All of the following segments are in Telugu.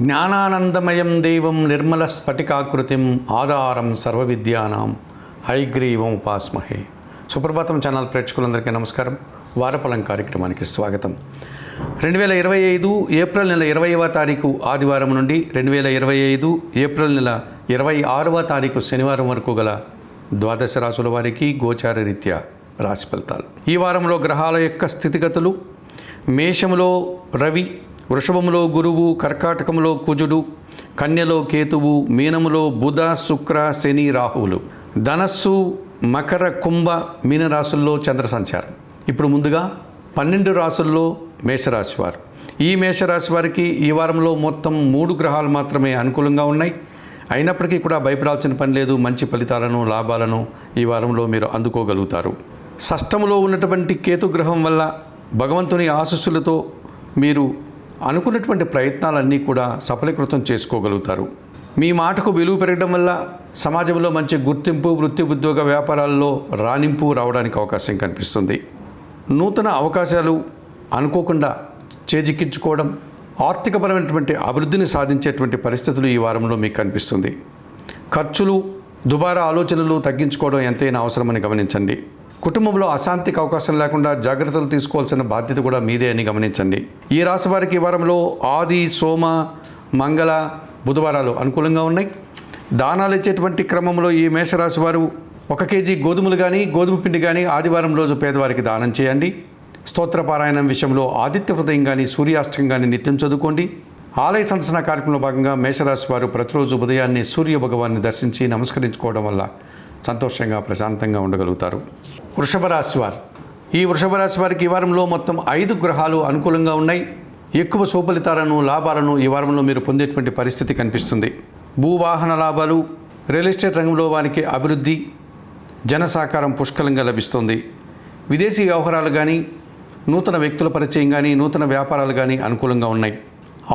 జ్ఞానానందమయం దేవం నిర్మల స్ఫటికాకృతిం ఆధారం సర్వవిద్యానాం హైగ్రీవం ఉపాస్మహే. సుప్రభాతం ఛానల్ ప్రేక్షకులందరికీ నమస్కారం. వారఫలం కార్యక్రమానికి స్వాగతం. 2025 ఏప్రిల్ నెల 20వ తారీఖు ఆదివారం నుండి 2025 ఏప్రిల్ నెల 26వ తారీఖు శనివారం వరకు గల ద్వాదశ రాశుల వారికి గోచార రీత్యా రాశి ఫలితాలు. ఈ వారంలో గ్రహాల యొక్క స్థితిగతులు: మేషములో రవి, వృషభములో గురువు, కర్కాటకములో కుజుడు, కన్యలో కేతువు, మీనములో బుధ, శుక్ర, శని, రాహువులు, ధనస్సు, మకర, కుంభ, మీన రాశుల్లో చంద్ర సంచారం. ఇప్పుడు ముందుగా 12 రాశుల్లో మేషరాశి వారు. ఈ మేషరాశి వారికి ఈ వారంలో మొత్తం 3 గ్రహాలు మాత్రమే అనుకూలంగా ఉన్నాయి. అయినప్పటికీ కూడా భయపడాల్సిన పని లేదు. మంచి ఫలితాలను, లాభాలను ఈ వారంలో మీరు అందుకోగలుగుతారు. షష్టములో ఉన్నటువంటి కేతు గ్రహం వల్ల భగవంతుని ఆశీస్సులతో మీరు అనుకున్నటువంటి ప్రయత్నాలన్నీ కూడా సఫలీకృతం చేసుకోగలుగుతారు. మీ మాటకు విలువ పెరగడం వల్ల సమాజంలో మంచి గుర్తింపు, వృత్తి, ఉద్యోగ, వ్యాపారాల్లో రాణింపు రావడానికి అవకాశం కనిపిస్తుంది. నూతన అవకాశాలు అనుకోకుండా చేజిక్కించుకోవడం, ఆర్థికపరమైనటువంటి అభివృద్ధిని సాధించేటువంటి పరిస్థితులు ఈ వారంలో మీకు కనిపిస్తుంది. ఖర్చులు, దుబారా ఆలోచనలు తగ్గించుకోవడం ఎంతైనా అవసరమని గమనించండి. కుటుంబంలో అశాంతికి అవకాశం లేకుండా జాగ్రత్తలు తీసుకోవాల్సిన బాధ్యత కూడా మీదే అని గమనించండి. ఈ రాశి వారికి ఈ వారంలో ఆది, సోమ, మంగళ, బుధవారాలు అనుకూలంగా ఉన్నాయి. దానాలు ఇచ్చేటువంటి క్రమంలో ఈ మేషరాశి వారు 1 కేజీ గోధుమలు కానీ, గోధుమ పిండి కానీ ఆదివారం రోజు పేదవారికి దానం చేయండి. స్తోత్రపారాయణం విషయంలో ఆదిత్య హృదయం కానీ, సూర్యాష్టకం కానీ నిత్యం చదువుకోండి. ఆలయ సందర్శన కార్యక్రమంలో భాగంగా మేషరాశి వారు ప్రతిరోజు ఉదయాన్నే సూర్య భగవాన్ని దర్శించి నమస్కరించుకోవడం వల్ల సంతోషంగా, ప్రశాంతంగా ఉండగలుగుతారు. వృషభ రాశి వారు. ఈ వృషభ రాశి వారికి ఈ వారంలో మొత్తం 5 గ్రహాలు అనుకూలంగా ఉన్నాయి. ఎక్కువ సుఫలితాలను, లాభాలను ఈ వారంలో మీరు పొందేటువంటి పరిస్థితి కనిపిస్తుంది. భూవాహన లాభాలు, రియల్ ఎస్టేట్ రంగంలో వారికి అభివృద్ధి, జన సహకారం పుష్కలంగా లభిస్తుంది. విదేశీ వ్యవహారాలు కానీ, నూతన వ్యక్తుల పరిచయం కానీ, నూతన వ్యాపారాలు కానీ అనుకూలంగా ఉన్నాయి.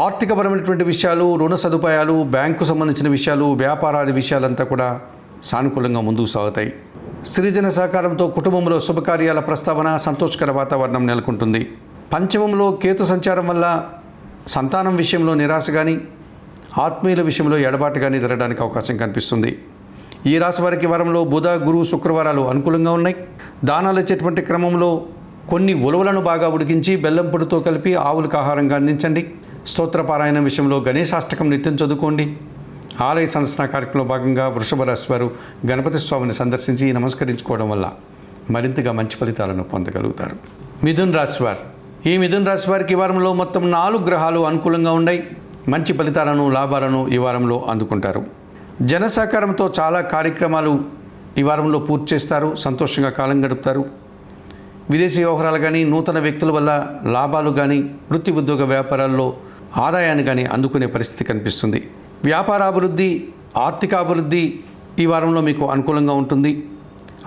ఆర్థికపరమైనటువంటి విషయాలు, రుణ సదుపాయాలు, బ్యాంకు సంబంధించిన విషయాలు, వ్యాపారాది విషయాలంతా కూడా సానుకూలంగా ముందుకు సాగుతాయి. స్త్రీజన సహకారంతో కుటుంబంలో శుభకార్యాల ప్రస్తావన, సంతోషకర వాతావరణం నెలకొంటుంది. పంచమంలో కేతు సంచారం వల్ల సంతానం విషయంలో నిరాశ కానీ, ఆత్మీయుల విషయంలో ఎడబాటు కానీ జరగడానికి అవకాశం కనిపిస్తుంది. ఈ రాశి వారికి వారంలో బుధ, గురు, శుక్రవారాలు అనుకూలంగా ఉన్నాయి. దానాలు ఇచ్చేటువంటి క్రమంలో కొన్ని ఉలవలను బాగా ఉడికించి బెల్లం పొడితో కలిపి ఆవులకు ఆహారంగా అందించండి. స్తోత్రపారాయణం విషయంలో గణేశాష్టకం నిత్యం చదువుకోండి. ఆలయ సందర్శన కార్యక్రమంలో భాగంగా వృషభ రాశి వారు గణపతి స్వామిని సందర్శించి నమస్కరించుకోవడం వల్ల మరింతగా మంచి ఫలితాలను పొందగలుగుతారు. మిథున్ రాశి వారు. ఈ మిథున్ రాశి వారికి ఈ వారంలో మొత్తం 4 గ్రహాలు అనుకూలంగా ఉన్నాయి. మంచి ఫలితాలను, లాభాలను ఈ వారంలో అందుకుంటారు. జన సహకారంతో చాలా కార్యక్రమాలు ఈ వారంలో పూర్తి చేస్తారు. సంతోషంగా కాలం గడుపుతారు. విదేశీ వ్యవహారాలు కానీ, నూతన వ్యక్తుల వల్ల లాభాలు కానీ, వృత్తి, ఉద్యోగ, వ్యాపారాల్లో ఆదాయాన్ని కానీ అందుకునే పరిస్థితి కనిపిస్తుంది. వ్యాపారాభివృద్ధి, ఆర్థికాభివృద్ధి ఈ వారంలో మీకు అనుకూలంగా ఉంటుంది.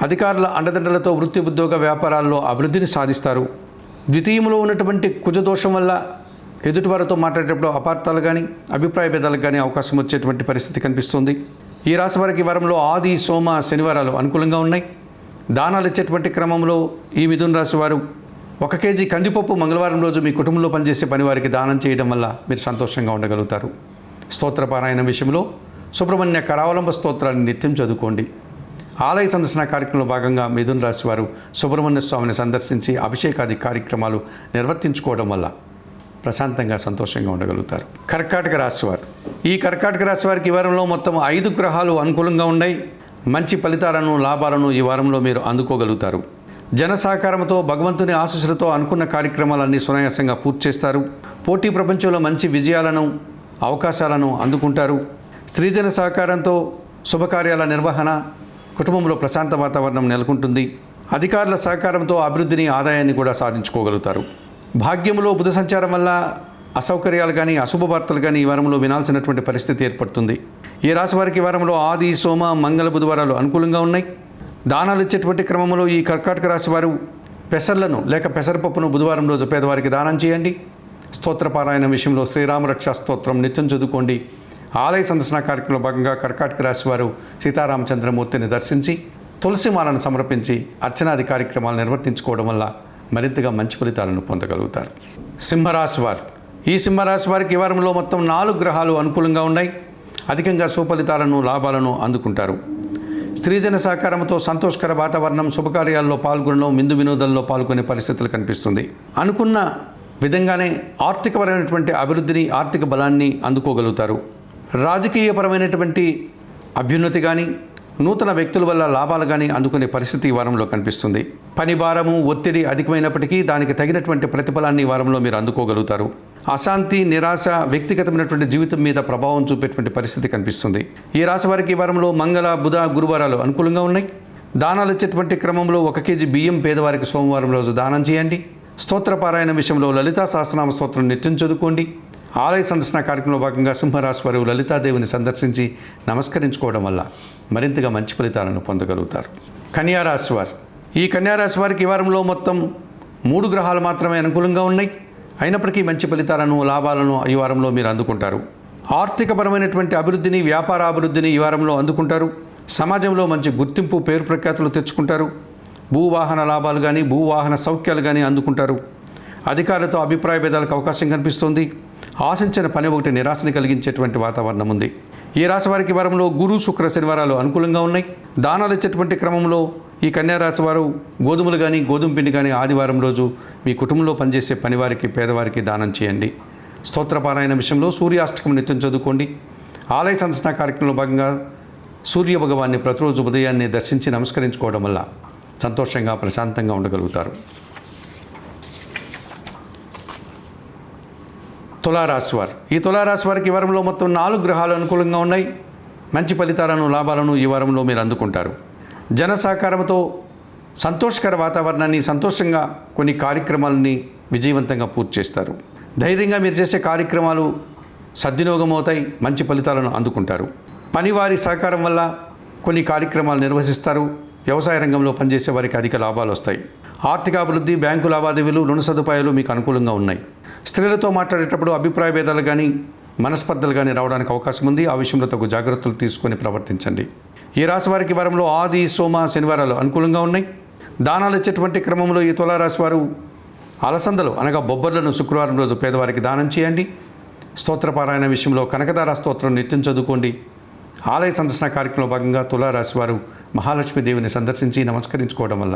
అధికారుల అండదండలతో వృత్తి, ఉద్యోగ, వ్యాపారాల్లో అభివృద్ధిని సాధిస్తారు. ద్వితీయంలో ఉన్నటువంటి కుజదోషం వల్ల ఎదుటివారితో మాట్లాడేటప్పుడు అపార్థాలు కానీ, అభిప్రాయ భేదాలకు కానీ అవకాశం వచ్చేటువంటి పరిస్థితి కనిపిస్తుంది. ఈ రాశి వారికి ఈ వారంలో ఆది, సోమ, శనివారాలు అనుకూలంగా ఉన్నాయి. దానాలు ఇచ్చేటువంటి క్రమంలో ఈ మిథున రాశి వారు 1 కేజీ కందిపప్పు మంగళవారం రోజు మీ కుటుంబంలో పనిచేసే పని వారికి దానం చేయడం వల్ల మీరు సంతోషంగా ఉండగలుగుతారు. స్తోత్రపారాయణం విషయంలో సుబ్రహ్మణ్య కరావలంబ స్తోత్రాన్ని నిత్యం చదువుకోండి. ఆలయ సందర్శన కార్యక్రమంలో భాగంగా మిథున రాశి వారు సుబ్రహ్మణ్య స్వామిని సందర్శించి అభిషేకాది కార్యక్రమాలు నిర్వర్తించుకోవడం వల్ల ప్రశాంతంగా, సంతోషంగా ఉండగలుగుతారు. కర్కాటక రాశి వారు. ఈ కర్కాటక రాశి వారికి ఈ వారంలో మొత్తం 5 గ్రహాలు అనుకూలంగా ఉన్నాయి. మంచి ఫలితాలను, లాభాలను ఈ వారంలో మీరు అందుకోగలుగుతారు. జన సహకారంతో, భగవంతుని ఆశీస్సులతో అనుకున్న కార్యక్రమాలన్నీ సునాయాసంగా పూర్తి చేస్తారు. పోటీ ప్రపంచంలో మంచి విజయాలను, అవకాశాలను అందుకుంటారు. స్త్రీజన సహకారంతో శుభకార్యాల నిర్వహణ, కుటుంబంలో ప్రశాంత వాతావరణం నెలకొంటుంది. అధికారుల సహకారంతో అభివృద్ధిని, ఆదాయాన్ని కూడా సాధించుకోగలుగుతారు. భాగ్యములో బుధ సంచారం వల్ల అసౌకర్యాలు కానీ, అశుభ వార్తలు కానీ ఈ వారంలో వినాల్సినటువంటి పరిస్థితి ఏర్పడుతుంది. ఈ రాశి వారికి ఈ వారంలో ఆది, సోమ, మంగళ, బుధవారాలు అనుకూలంగా ఉన్నాయి. దానాలు ఇచ్చేటువంటి క్రమంలో ఈ కర్కాటక రాశి వారు పెసర్లను లేక పెసరపప్పును బుధవారం రోజు పేదవారికి దానం చేయండి. స్తోత్రపారాయణ విషయంలో శ్రీరామరక్షా స్తోత్రం నిత్యం చదువుకోండి. ఆలయ సందర్శన కార్యక్రమంలో భాగంగా కర్కాటక రాశి వారు సీతారామచంద్రమూర్తిని దర్శించి తులసిమాలను సమర్పించి అర్చనాది కార్యక్రమాలు నిర్వర్తించుకోవడం వల్ల మరింతగా మంచి ఫలితాలను పొందగలుగుతారు. సింహరాశి వారు. ఈ సింహరాశి వారికి ఈ వారంలో మొత్తం 4 గ్రహాలు అనుకూలంగా ఉన్నాయి. అధికంగా సుఫలితాలను లాభాలను అందుకుంటారు. స్త్రీజన సహకారంతో సంతోషకర వాతావరణం, శుభకార్యాల్లో పాల్గొనడం, విందు వినోదాల్లో పాల్గొనే పరిస్థితులు కనిపిస్తుంది. అనుకున్న విధంగానే ఆర్థికపరమైనటువంటి అభివృద్ధిని, ఆర్థిక బలాన్ని అందుకోగలుగుతారు. రాజకీయపరమైనటువంటి అభ్యున్నతి కానీ, నూతన వ్యక్తుల వల్ల లాభాలు కానీ అందుకునే పరిస్థితి ఈ వారంలో కనిపిస్తుంది. పని భారము, ఒత్తిడి అధికమైనప్పటికీ దానికి తగినటువంటి ప్రతిఫలాన్ని ఈ వారంలో మీరు అందుకోగలుగుతారు. అశాంతి, నిరాశ వ్యక్తిగతమైనటువంటి జీవితం మీద ప్రభావం చూపేటువంటి పరిస్థితి కనిపిస్తుంది. ఈ రాశి వారికి ఈ వారంలో మంగళ, బుధ, గురువారాలు అనుకూలంగా ఉన్నాయి. దానాలు ఇచ్చేటువంటి క్రమంలో 1 కేజీ బియ్యం పేదవారికి సోమవారం రోజు దానం చేయండి. స్తోత్రపారాయణ విషయంలో లలితా సహస్రనామ స్తోత్రం నిత్యం చదువుకోండి. ఆలయ సందర్శన కార్యక్రమంలో భాగంగా సింహరాశి వారు లలితాదేవిని సందర్శించి నమస్కరించుకోవడం వల్ల మరింతగా మంచి ఫలితాలను పొందగలుగుతారు. కన్యారాశి వారు, ఈ కన్యారాశి వారికి ఈ వారంలో మొత్తం 3 గ్రహాలు మాత్రమే అనుకూలంగా ఉన్నాయి. అయినప్పటికీ మంచి ఫలితాలను, లాభాలను ఈ వారంలో మీరు అందుకుంటారు. ఆర్థికపరమైనటువంటి అభివృద్ధిని, వ్యాపార అభివృద్ధిని ఈ వారంలో అందుకుంటారు. సమాజంలో మంచి గుర్తింపు, పేరు ప్రఖ్యాతులు తెచ్చుకుంటారు. భూవాహన లాభాలు కానీ, భూవాహన సౌఖ్యాలు కానీ అందుకుంటారు. అధికారులతో అభిప్రాయ భేదాలకు అవకాశం కనిపిస్తుంది. ఆశించిన పని ఒకటి నిరాశని కలిగించేటువంటి వాతావరణం ఉంది. ఈ రాశి వారికి వారంలో గురు, శుక్ర, శనివారాలు అనుకూలంగా ఉన్నాయి. దానాలు ఇచ్చేటువంటి క్రమంలో ఈ కన్యారాశి వారు గోధుమలు కానీ, గోధుమ పిండి కానీ ఆదివారం రోజు మీ కుటుంబంలో పనిచేసే పనివారికి, పేదవారికి దానం చేయండి. స్తోత్రపారాయణ విషయంలో సూర్యాష్టకం నిత్యం చదువుకోండి. ఆలయ సందర్శన కార్యక్రమంలో భాగంగా సూర్య భగవాన్ని ప్రతిరోజు ఉదయాన్నే దర్శించి నమస్కరించుకోవడం వల్ల సంతోషంగా, ప్రశాంతంగా ఉండగలుగుతారు. తులారాశి వారు, ఈ తులారాశి వారికి ఈ వారంలో మొత్తం 4 గ్రహాలు అనుకూలంగా ఉన్నాయి. మంచి ఫలితాలను, లాభాలను ఈ వారంలో మీరు అందుకుంటారు. జన సహకారంతో సంతోషకర వాతావరణాన్ని, సంతోషంగా కొన్ని కార్యక్రమాలని విజయవంతంగా పూర్తి చేస్తారు. ధైర్యంగా మీరు చేసే కార్యక్రమాలు సద్వినియోగం అవుతాయి. మంచి ఫలితాలను అందుకుంటారు. పనివారి సహకారం వల్ల కొన్ని కార్యక్రమాలు నిర్వహిస్తారు. వ్యవసాయ రంగంలో పనిచేసే వారికి అధిక లాభాలు వస్తాయి. ఆర్థిక అభివృద్ధి, బ్యాంకు లావాదేవీలు, రుణ సదుపాయాలు మీకు అనుకూలంగా ఉన్నాయి. స్త్రీలతో మాట్లాడేటప్పుడు అభిప్రాయ భేదాలు కానీ, మనస్పర్ధలు కానీ రావడానికి అవకాశం ఉంది. ఆ విషయంలో తగు జాగ్రత్తలు తీసుకొని ప్రవర్తించండి. ఈ రాశి వారికి వారంలో ఆది, సోమ, శనివారాలు అనుకూలంగా ఉన్నాయి. దానాలు ఇచ్చేటువంటి క్రమంలో ఈ తులారాశి వారు అలసందలు అనగా బొబ్బర్లను శుక్రవారం రోజు పేదవారికి దానం చేయండి. స్తోత్రపారాయణ విషయంలో కనకదార స్తోత్రం నిత్యం చదువుకోండి. ఆలయ సందర్శన కార్యక్రమంలో భాగంగా తులారాశి వారు మహాలక్ష్మీదేవిని సందర్శించి నమస్కరించుకోవడం వల్ల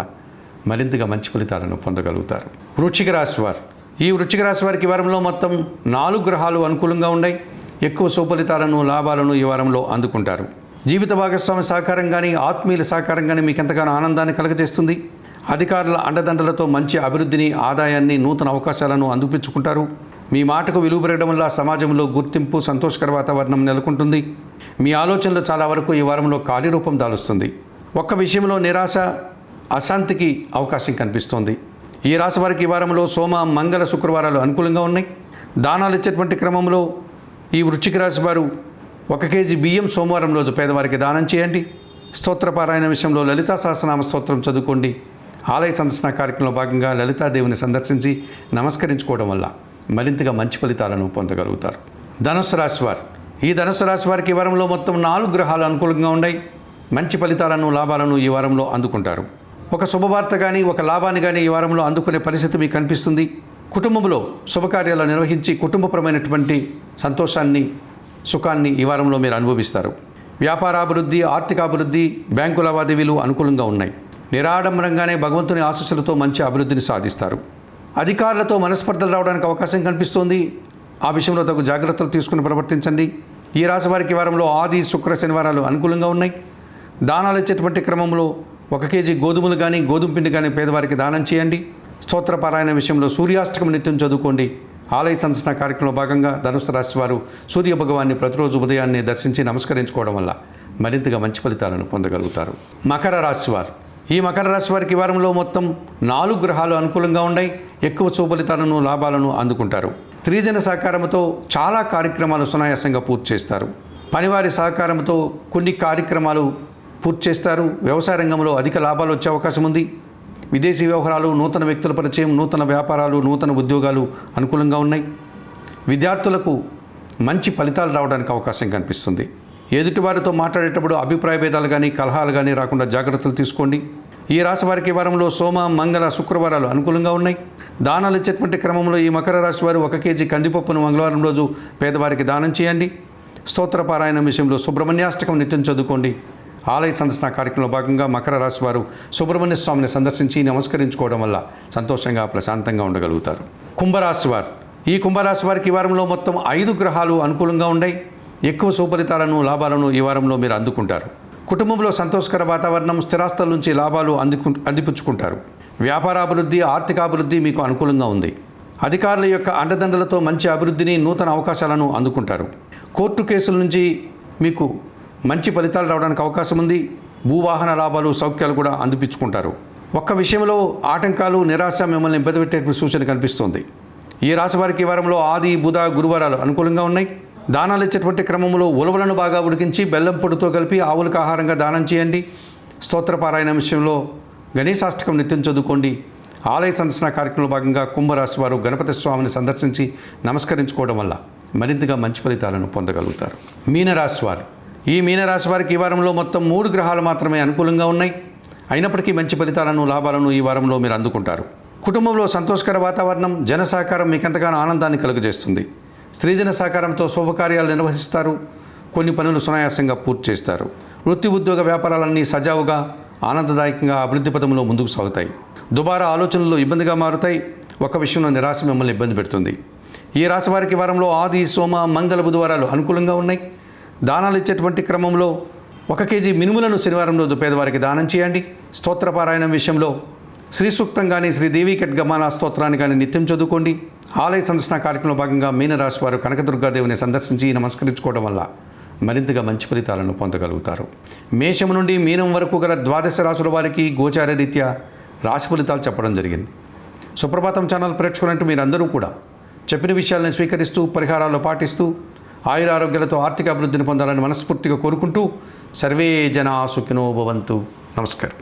మరింతగా మంచి ఫలితాలను పొందగలుగుతారు. వృశ్చిక రాశి వారు, ఈ వృశ్చిక రాశి వారికి ఈ వారంలో మొత్తం 4 గ్రహాలు అనుకూలంగా ఉన్నాయి. ఎక్కువ సుఫలితాలను, లాభాలను ఈ వారంలో అందుకుంటారు. జీవిత భాగస్వామి సహకారం కానీ, ఆత్మీయుల సహకారం కానీ మీకు ఎంతగానో ఆనందాన్ని కలుగజేస్తుంది. అధికారుల అండదండలతో మంచి అభివృద్ధిని, ఆదాయాన్ని, నూతన అవకాశాలను అందిపుచ్చుకుంటారు. మీ మాటకు విలువ పెరగడం వల్ల సమాజంలో గుర్తింపు, సంతోషకర వాతావరణం నెలకొంటుంది. మీ ఆలోచనలు చాలా వరకు ఈ వారంలో కార్యరూపం దాలుస్తుంది. ఒక్క విషయంలో నిరాశ, అశాంతికి అవకాశం కనిపిస్తోంది. ఈ రాశి వారికి ఈ వారంలో సోమ, మంగళ, శుక్రవారాలు అనుకూలంగా ఉన్నాయి. దానాలు ఇచ్చేటువంటి క్రమంలో ఈ వృశ్చిక రాశి వారు 1 కేజీ బియ్యం సోమవారం రోజు పేదవారికి దానం చేయండి. స్తోత్రపారాయణ విషయంలో లలితా సహస్రనామ స్తోత్రం చదువుకోండి. ఆలయ సందర్శన కార్యక్రమంలో భాగంగా లలితాదేవిని సందర్శించి నమస్కరించుకోవడం వల్ల మరింతగా మంచి ఫలితాలను పొందగలుగుతారు. ధనుస్సు రాశి వారు, ఈ ధనుస్సు రాశి వారికి ఈ వారంలో మొత్తం 4 గ్రహాలు అనుకూలంగా ఉన్నాయి. మంచి ఫలితాలను, లాభాలను ఈ వారంలో అందుకుంటారు. ఒక శుభవార్త కానీ, ఒక లాభాన్ని కానీ ఈ వారంలో అందుకునే పరిస్థితి మీకు కనిపిస్తుంది. కుటుంబంలో శుభకార్యాలు నిర్వహించి కుటుంబపరమైనటువంటి సంతోషాన్ని, సుఖాన్ని ఈ వారంలో మీరు అనుభవిస్తారు. వ్యాపారాభివృద్ధి, ఆర్థికాభివృద్ధి, బ్యాంకు లావాదేవీలు అనుకూలంగా ఉన్నాయి. నిరాడంబరంగానే భగవంతుని ఆశీస్సులతో మంచి అభివృద్ధిని సాధిస్తారు. అధికారులతో మనస్పర్ధలు రావడానికి అవకాశం కనిపిస్తోంది. ఆ విషయంలో తగు జాగ్రత్తలు తీసుకుని ప్రవర్తించండి. ఈ రాశి వారికి వారంలో ఆది, శుక్ర, శనివారాలు అనుకూలంగా ఉన్నాయి. దానాలు ఇచ్చేటువంటి క్రమంలో 1 కేజీ గోధుమలు కానీ, గోధుమ పిండి కానీ పేదవారికి దానం చేయండి. స్తోత్రపారాయణ విషయంలో సూర్యాష్టకం నిత్యం చదువుకోండి. ఆలయ సందర్శన కార్యక్రమంలో భాగంగా ధనుసు రాశి వారు సూర్య భగవాన్ని ప్రతిరోజు ఉదయాన్నే దర్శించి నమస్కరించుకోవడం వల్ల మరింతగా మంచి ఫలితాలను పొందగలుగుతారు. మకర రాశి వారు, ఈ మకర రాశి వారికి ఈ వారంలో మొత్తం 4 గ్రహాలు అనుకూలంగా ఉన్నాయి. ఎక్కువ సుఫలితాలను, లాభాలను అందుకుంటారు. స్త్రీజన సహకారంతో చాలా కార్యక్రమాలు సునాయాసంగా పూర్తి చేస్తారు. పనివారి సహకారంతో కొన్ని కార్యక్రమాలు పూర్తి చేస్తారు. వ్యవసాయ రంగంలో అధిక లాభాలు వచ్చే అవకాశం ఉంది. విదేశీ వ్యవహారాలు, నూతన వ్యక్తుల పరిచయం, నూతన వ్యాపారాలు, నూతన ఉద్యోగాలు అనుకూలంగా ఉన్నాయి. విద్యార్థులకు మంచి ఫలితాలు రావడానికి అవకాశం కనిపిస్తుంది. ఎదుటివారితో మాట్లాడేటప్పుడు అభిప్రాయ భేదాలు కానీ, కలహాలు కానీ రాకుండా జాగ్రత్తలు తీసుకోండి. ఈ రాశి వారికి ఈ వారంలో సోమ మంగళ శుక్రవారాలు అనుకూలంగా ఉన్నాయి. దానాలు ఇచ్చేటువంటి క్రమంలో ఈ మకర రాశి వారు 1 కేజీ కందిపప్పును మంగళవారం రోజు పేదవారికి దానం చేయండి. స్తోత్ర పారాయణం విషయంలో సుబ్రహ్మణ్యాష్టకం నిత్యం చదువుకోండి. ఆలయ సందర్శన కార్యక్రమంలో భాగంగా మకర రాశి వారు సుబ్రహ్మణ్య స్వామిని సందర్శించి నమస్కరించుకోవడం వల్ల సంతోషంగా ప్రశాంతంగా ఉండగలుగుతారు. కుంభరాశి వారు ఈ కుంభరాశి వారికి ఈ వారంలో మొత్తం 5 గ్రహాలు అనుకూలంగా ఉన్నాయి. ఎక్కువ సుఫలితాలను లాభాలను ఈ వారంలో మీరు అందుకుంటారు. కుటుంబంలో సంతోషకర వాతావరణం, స్థిరాస్తుల నుంచి లాభాలు అందిపుచ్చుకుంటారు. వ్యాపారాభివృద్ధి, ఆర్థికాభివృద్ధి మీకు అనుకూలంగా ఉంది. అధికారుల యొక్క అండదండలతో మంచి అభివృద్ధిని, నూతన అవకాశాలను అందుకుంటారు. కోర్టు కేసుల నుంచి మీకు మంచి ఫలితాలు రావడానికి అవకాశం ఉంది. భూవాహన లాభాలు, సౌఖ్యాలు కూడా అందిపించుకుంటారు. ఒక్క విషయంలో ఆటంకాలు, నిరాశ మిమ్మల్ని ఇబ్బంది పెట్టే సూచన కనిపిస్తుంది. ఈ రాశి వారికి ఈ వారంలో ఆది, బుధ, గురువారాలు అనుకూలంగా ఉన్నాయి. దానాలు ఇచ్చేటువంటి క్రమంలో ఉలవలను బాగా ఉడికించి బెల్లం పొడితో కలిపి ఆవులకు ఆహారంగా దానం చేయండి. స్తోత్ర పారాయణ విషయంలో గణేశాష్టకం నిత్యం చదువుకోండి. ఆలయ సందర్శన కార్యక్రమంలో భాగంగా కుంభరాశి వారు గణపతి స్వామిని సందర్శించి నమస్కరించుకోవడం వల్ల మరింతగా మంచి ఫలితాలను పొందగలుగుతారు. మీనరాశి వారు ఈ మీనరాశి వారికి ఈ వారంలో మొత్తం 3 గ్రహాలు మాత్రమే అనుకూలంగా ఉన్నాయి. అయినప్పటికీ మంచి ఫలితాలను, లాభాలను ఈ వారంలో మీరు అందుకుంటారు. కుటుంబంలో సంతోషకర వాతావరణం, జన సహకారం మీకు ఎంతగానో ఆనందాన్ని కలుగజేస్తుంది. స్త్రీజన సహకారంతో శుభకార్యాలు నిర్వహిస్తారు. కొన్ని పనులు సునాయాసంగా పూర్తి చేస్తారు. వృత్తి, ఉద్యోగ, వ్యాపారాలన్నీ సజావుగా, ఆనందదాయకంగా అభివృద్ధి పథంలో ముందుకు సాగుతాయి. దుబారా ఆలోచనలు ఇబ్బందిగా మారుతాయి. ఒక విషయంలో నిరాశ మిమ్మల్ని ఇబ్బంది పెడుతుంది. ఈ రాశి వారికి వారంలో ఆది, సోమ, మంగళ, బుధవారాలు అనుకూలంగా ఉన్నాయి. దానాలు ఇచ్చేటువంటి క్రమంలో 1 కేజీ మినుములను శనివారం రోజు పేదవారికి దానం చేయండి. స్తోత్ర పారాయణం విషయంలో శ్రీ సూక్తం కానీ, శ్రీదేవి ఖడ్గమాల స్తోత్రాన్ని కానీ నిత్యం చదువుకోండి. ఆలయ సందర్శన కార్యక్రమంలో భాగంగా మీనరాశి వారు కనకదుర్గాదేవిని సందర్శించి నమస్కరించుకోవడం వల్ల మరింతగా మంచి ఫలితాలను పొందగలుగుతారు. మేషం నుండి మీనం వరకు గల 12 రాశుల వారికి గోచార రీత్యా రాశి ఫలితాలు చెప్పడం జరిగింది. సుప్రభాతం ఛానల్ ప్రేక్షకులంటూ మీరందరూ కూడా చెప్పిన విషయాలను స్వీకరిస్తూ, పరిహారాలు పాటిస్తూ ఆయురారోగ్యాలతో ఆర్థిక అభివృద్ధిని పొందాలని మనస్ఫూర్తిగా కోరుకుంటూ సర్వే జనా సుఖినో భవంతు. నమస్కారం.